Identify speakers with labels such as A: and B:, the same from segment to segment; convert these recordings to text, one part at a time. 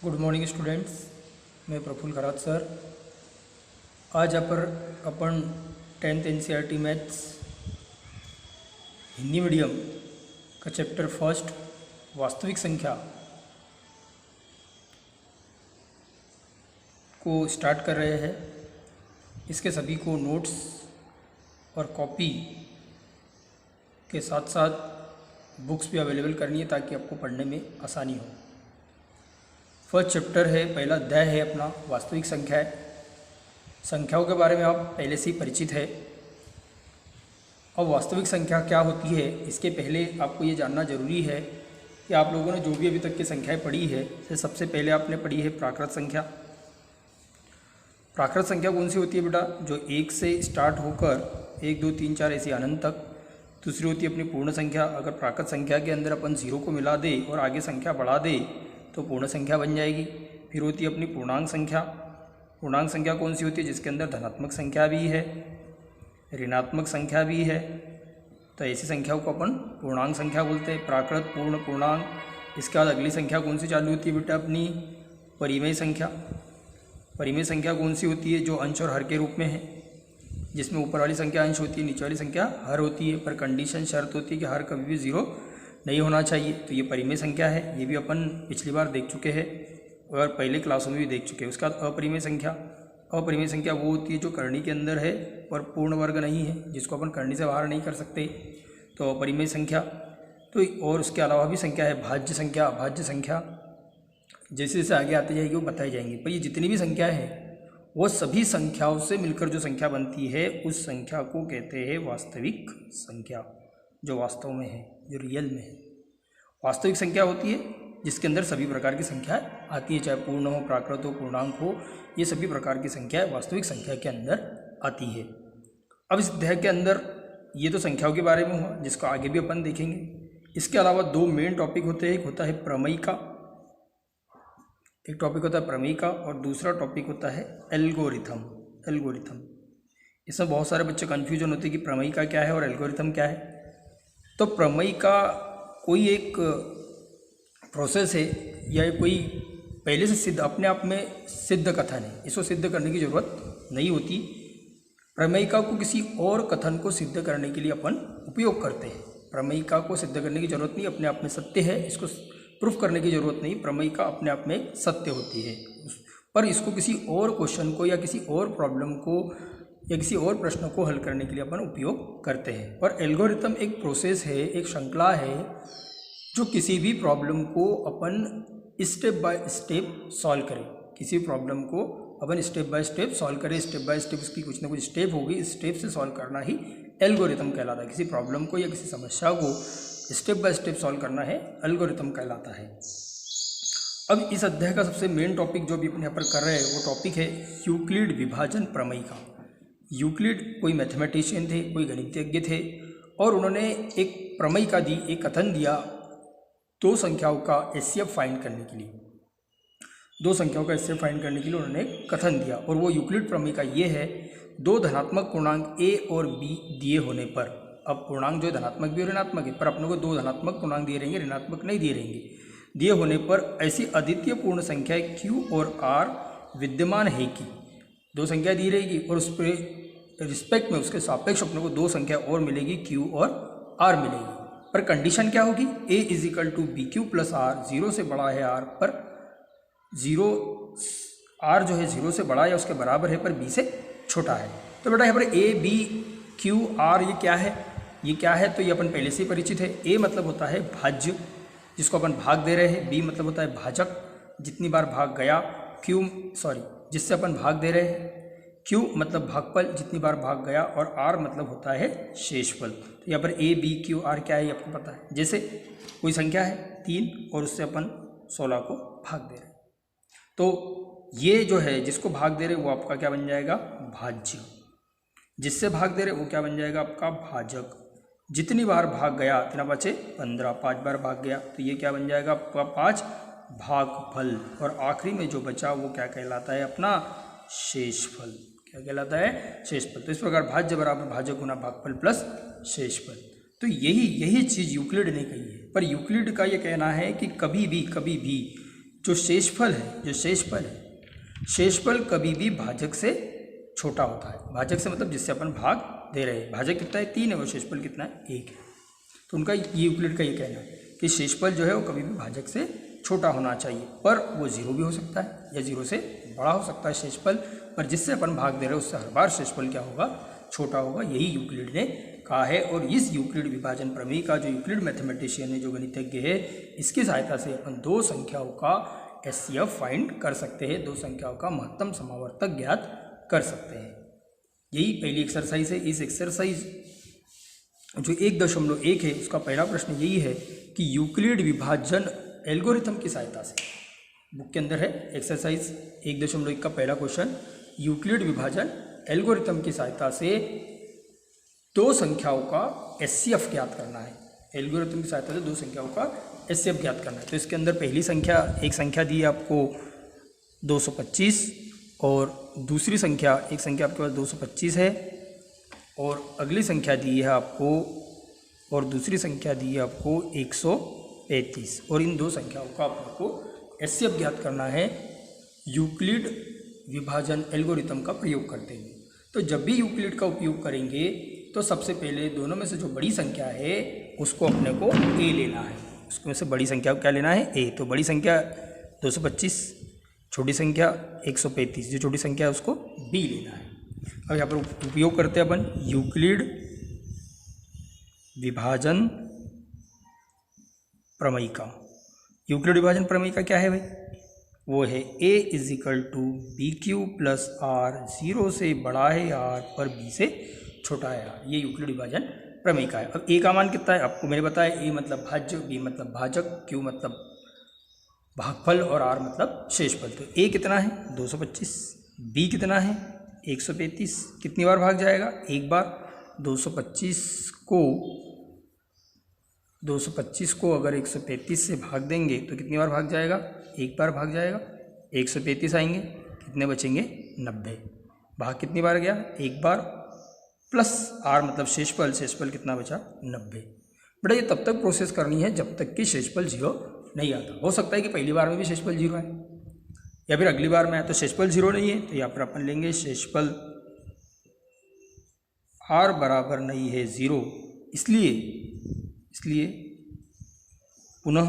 A: Good morning students, मैं Praful Kharat sir. आज अपन 10th NCERT maths Hindi medium का चैप्टर फर्स्ट वास्तविक संख्या को स्टार्ट कर रहे हैं। इसके सभी को नोट्स और कॉपी के साथ साथ बुक्स भी अवेलेबल करनी है ताकि आपको पढ़ने में आसानी हो। फर्स्ट चैप्टर है, पहला अध्याय है अपना वास्तविक संख्या है। संख्याओं के बारे में आप पहले से ही परिचित है। अब वास्तविक संख्या क्या होती है, इसके पहले आपको ये जानना जरूरी है कि आप लोगों ने जो भी अभी तक की संख्याएं पढ़ी है, तो सबसे पहले आपने पढ़ी है प्राकृत संख्या। प्राकृत संख्या कौन सी होती है बेटा? जो 1 से स्टार्ट होकर 1 2 3 4 ऐसे अनंत तक। दूसरी होती है अपनी पूर्ण संख्या। अगर प्राकृत संख्या के अंदर अपन 0 को मिला दे और आगे संख्या बढ़ा दे तो पूर्ण संख्या बन जाएगी। फिर होती है अपनी पूर्णांक संख्या। पूर्णांक संख्या कौन सी होती है? जिसके अंदर धनात्मक संख्या भी है, ऋणात्मक संख्या भी है, तो ऐसी संख्याओं को अपन पूर्णांक संख्या बोलते हैं। प्राकृत, पूर्ण, पूर्णांक। इसके बाद अगली संख्या कौन सी चालू होती है बेटा? अपनी परिमेय संख्या। परिमेय संख्या कौन सी होती है? जो अंश और हर के रूप में है, जिसमें ऊपर वाली संख्या अंश होती है, नीचे वाली संख्या हर होती है, पर कंडीशन शर्त होती है कि हर कभी भी 0 नहीं होना चाहिए। तो ये परिमेय संख्या है। ये भी अपन पिछली बार देख चुके हैं और पहले क्लासों में भी देख चुके हैं। उसके बाद अपरिमेय संख्या। अपरिमेय संख्या वो होती है जो करनी के अंदर है पर पूर्ण वर्ग नहीं है, जिसको अपन करनी से बाहर नहीं कर सकते, तो अपरिमेय संख्या। तो और उसके अलावा भी संख्या है भाज्य संख्या, अभाज्य संख्या। जैसे जैसे आगे आते जाएगी वो बताई जाएंगी। पर ये जितनी भी संख्या है वो सभी संख्याओं से मिलकर जो संख्या बनती है उस संख्या को कहते हैं वास्तविक संख्या, जो वास्तव में है, जो रियल में है। वास्तविक संख्या होती है जिसके अंदर सभी प्रकार की संख्या आती है, चाहे पूर्ण हो, प्राकृत हो, पूर्णांक हो, ये सभी प्रकार की संख्याएं वास्तविक संख्या के अंदर आती है। अब इस अध्याय के अंदर ये तो संख्याओं के बारे में हुआ, जिसको आगे भी अपन देखेंगे। इसके अलावा 2 मेन टॉपिक होते हैं। एक होता है प्रमेय का, एक टॉपिक होता है प्रमेय का, और दूसरा टॉपिक होता है एल्गोरिथम। एल्गोरिथम, इसमें बहुत सारे बच्चे कन्फ्यूजन होते हैं कि प्रमेय का क्या है और एल्गोरिथम क्या है। तो प्रमेय का कोई एक प्रोसेस है या कोई पहले से सिद्ध, अपने आप में सिद्ध कथन है, इसको सिद्ध करने की ज़रूरत नहीं होती। प्रमेयिका को किसी और कथन को सिद्ध करने के लिए अपन उपयोग करते हैं। प्रमेयिका को सिद्ध करने की ज़रूरत नहीं, अपने आप में सत्य है, इसको प्रूफ करने की ज़रूरत नहीं। प्रमेयिका अपने आप में सत्य होती है, पर इसको किसी और क्वेश्चन को या किसी और प्रॉब्लम को या किसी और प्रश्न को हल करने के लिए अपन उपयोग करते हैं। और एल्गोरिथम एक प्रोसेस है, एक श्रृंखला है, जो किसी भी प्रॉब्लम को अपन स्टेप बाय स्टेप सॉल्व करें। किसी प्रॉब्लम को अपन स्टेप बाय स्टेप सॉल्व करें, स्टेप बाय स्टेप उसकी कुछ ना कुछ स्टेप होगी, इस स्टेप से सॉल्व करना ही एल्गोरिथम कहलाता है। किसी प्रॉब्लम को या किसी समस्या को स्टेप बाय स्टेप सॉल्व करना है, एल्गोरिथम कहलाता है। अब इस अध्याय का सबसे मेन टॉपिक जो भी अपन यहाँ पर कर रहे हैं वो टॉपिक है यूक्लिड विभाजन प्रमेय का। यूक्लिड कोई मैथमेटिशियन थे, कोई गणितज्ञ थे, और उन्होंने एक प्रमेय का एक कथन दिया 2 संख्याओं का एचसीएफ फाइंड करने के लिए। 2 संख्याओं का एचसीएफ फाइंड करने के लिए उन्होंने एक कथन दिया, और वो यूक्लिड प्रमेय का ये है, 2 धनात्मक पूर्णांक ए और बी दिए होने पर, अब पूर्णांक जो धनात्मक भी और ऋणात्मक है, पर अपने को 2 धनात्मक पूर्णांक दिए रहेंगे, ऋणात्मक नहीं दिए रहेंगे, दिए होने पर ऐसी अद्वितीय पूर्ण संख्या क्यू और आर विद्यमान है कि 2 संख्या दी रहेगी और उस पर रिस्पेक्ट में, उसके सापेक्ष अपने को 2 संख्या और मिलेगी, क्यू और आर मिलेगी। पर कंडीशन क्या होगी? a is equal to B Q plus R, 0 से बड़ा है r, पर 0 r जो है 0 से बड़ा है, उसके बराबर है, पर b से छोटा है। तो बेटा यहाँ पर a b q r ये क्या है? ये क्या है? तो ये अपन पहले से ही परिचित है। a मतलब होता है भाज्य, जिसको अपन भाग दे रहे हैं। b मतलब होता है भाजक, जितनी बार भाग गया। जिससे अपन भाग दे रहे हैं। q मतलब भागफल, जितनी बार भाग गया, और r मतलब होता है शेषफल। तो यहाँ पर a b q r क्या है ये आपको पता है। जैसे कोई संख्या है 3 और उससे अपन 16 को भाग दे रहे हैं, तो ये जो है जिसको भाग दे रहे वो आपका क्या बन जाएगा? भाज्य। जिससे भाग दे रहे वो क्या बन जाएगा? आपका भाजक। जितनी बार भाग गया इतना बचे 15, 5 बार भाग गया तो ये क्या बन जाएगा? आपका 5 भागफल। और आखिरी में जो बचा वो क्या कहलाता है? अपना शेषफल। क्या कहलाता है? शेषफल। तो इस प्रकार भाज्य बराबर भाजक गुना भागफल प्लस शेषफल। तो यही चीज़ यूक्लिड ने कही है। पर यूक्लिड का ये कहना है कि कभी भी जो शेषफल है, शेषफल कभी भी भाजक से छोटा होता है। भाजक से मतलब जिससे अपन भाग दे रहे हैं। भाजक कितना है 3 है और शेषफल कितना है 1 है। तो उनका ये यूक्लिड का ये कहना है कि शेषफल जो है वो कभी भी भाजक से छोटा होना चाहिए, पर वो 0 भी हो सकता है या 0 से बड़ा हो सकता है शेषफल, पर जिससे अपन भाग दे रहे हैं उससे हर बार शेषफल क्या होगा, छोटा होगा। यही यूक्लिड ने कहा है। और इस यूक्लिड विभाजन प्रमेय का जो यूक्लिड मैथमेटिशियन है, जो गणितज्ञ है, इसकी सहायता से अपन दो संख्याओं का एचसीएफ फाइंड कर सकते हैं, दो संख्याओं का महत्तम समावर्तक ज्ञात कर सकते हैं। यही पहली एक्सरसाइज है। इस एक्सरसाइज जो 1.1 है उसका पहला प्रश्न यही है कि यूक्लिड विभाजन एल्गोरिथम की सहायता से, बुक के अंदर है एक्सरसाइज 1.1 का पहला क्वेश्चन, यूक्लिड विभाजन एल्गोरिथम की सहायता से दो संख्याओं का एचसीएफ ज्ञात करना है। एल्गोरिथम की सहायता से दो संख्याओं का एचसीएफ ज्ञात करना है। तो इसके अंदर पहली संख्या, एक संख्या दी है आपको 225 और दूसरी संख्या, एक संख्या आपके पास 225 है और अगली संख्या दी है आपको, और दूसरी संख्या दी है आपको 135, और इन दो संख्याओं का आपको एचसीएफ ज्ञात करना है यूक्लिड विभाजन एल्गोरिथम का प्रयोग करते हुए। तो जब भी यूक्लिड का उपयोग करेंगे तो सबसे पहले दोनों में से जो बड़ी संख्या है उसको अपने को ए लेना है। उसमें से बड़ी संख्या को क्या लेना है, ए। तो बड़ी संख्या 225, छोटी संख्या 135, जो छोटी संख्या है उसको बी लेना है। अब यहाँ पर उपयोग करते हैं अपन यूक्लिड विभाजन प्रमेय का। यूक्लिड विभाजन प्रमेय का क्या है भाई, वो है a = BQ + R, 0 से बड़ा है R पर B से छोटा है R। ये यूक्लिड विभाजन प्रमेय का है। अब a का मान कितना है आपको मैंने बताया, a मतलब भाज्य, b मतलब भाजक, q मतलब भागफल और r मतलब शेषफल। तो a कितना है 225, b कितना है 135, कितनी बार भाग जाएगा, एक बार। 225 को अगर 135 से भाग देंगे तो कितनी बार भाग जाएगा, एक बार भाग जाएगा। 135 आएंगे, कितने बचेंगे 90। भाग कितनी बार गया, एक बार, प्लस r मतलब शेषफल, शेषफल कितना बचा 90। बेटा ये तब तक प्रोसेस करनी है जब तक कि शेषफल 0 नहीं आता। हो सकता है कि पहली बार में भी शेषफल 0 आए या फिर अगली बार में आए। तो शेषफल 0 नहीं है तो यहाँ पर अपन लेंगे शेषफल r बराबर नहीं है 0, इसलिए पुनः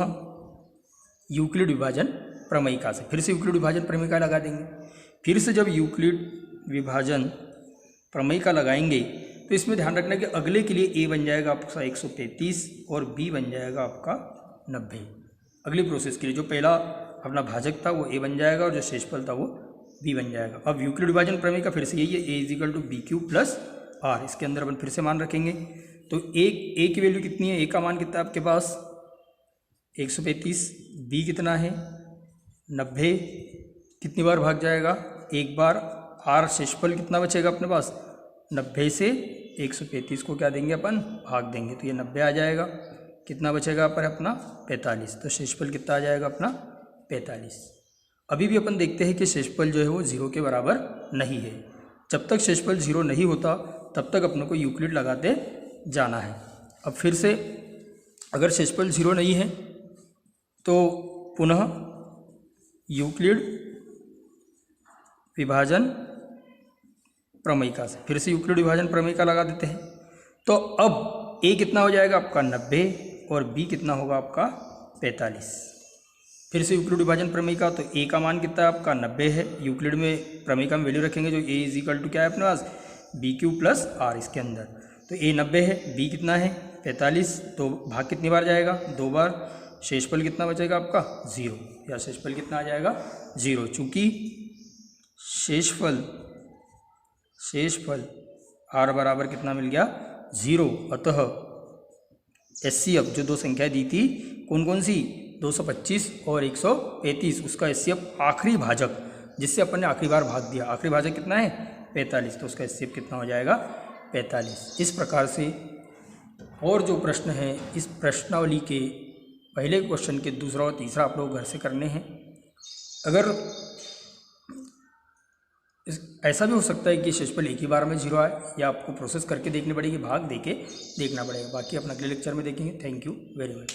A: यूक्लिड विभाजन प्रमेयिका से फिर से यूक्लिड विभाजन प्रमेयिका लगा देंगे। फिर से जब यूक्लिड विभाजन प्रमेयिका लगाएंगे तो इसमें ध्यान रखना कि अगले के लिए a बन जाएगा आपका 135 और b बन जाएगा आपका 90। अगली प्रोसेस के लिए जो पहला अपना भाजक था वो a बन जाएगा और जो शेषफल था वो b बन जाएगा। अब यूक्लिड विभाजन प्रमेयिका फिर से यही है, a = BQ + R। इसके अंदर अपन फिर से मान रखेंगे। तो a की वैल्यू कितनी है, a का मान कितना है आपके पास 135, b कितना है 90, कितनी बार भाग जाएगा, एक बार। r शेषफल कितना बचेगा अपने पास, 90 से 135 को क्या देंगे अपन, भाग देंगे तो ये 90 आ जाएगा। कितना बचेगा पर अपना 45, तो शेषफल कितना आ जाएगा अपना 45। अभी भी अपन देखते हैं कि शेषफल जो है वो 0 के बराबर नहीं है। जब तक शेषफल 0 नहीं होता तब तक अपने को यूक्लिड लगाते जाना है। अब फिर से अगर शेषफल 0 नहीं है तो पुनः यूक्लिड विभाजन प्रमेयिका से फिर से यूक्लिड विभाजन प्रमेयिका लगा देते हैं। तो अब a कितना हो जाएगा आपका 90 और b कितना होगा आपका 45। फिर से यूक्लिड विभाजन प्रमेयिका, तो a का मान कितना है आपका 90 है। यूक्लिड में प्रमेयिका में वैल्यू रखेंगे जो a = क्या है अपने पास BQ + R इसके अंदर। तो a 90 है, b कितना है 45, तो भाग कितनी बार जाएगा, दो बार। शेषफल कितना बचेगा आपका 0, या शेषफल कितना आ जाएगा 0। चूँकि शेषफल r बराबर कितना मिल गया 0, अतः एचसीएफ जो दो संख्या दी थी कौन कौन सी 225 और 135, उसका एचसीएफ आखिरी भाजक जिससे अपन ने आखिरी बार भाग दिया, आखिरी भाजक कितना है 45, तो उसका एचसीएफ कितना हो जाएगा 45। इस प्रकार से और जो प्रश्न है इस प्रश्नावली के पहले क्वेश्चन के दूसरा और तीसरा आप लोग घर से करने हैं। अगर ऐसा भी हो सकता है कि शेषफल एक ही बार में 0 आए, या आपको प्रोसेस करके देखनी पड़ेगी, भाग देके देखना पड़ेगा। बाकी अपना अगले लेक्चर में देखेंगे। Thank you very much.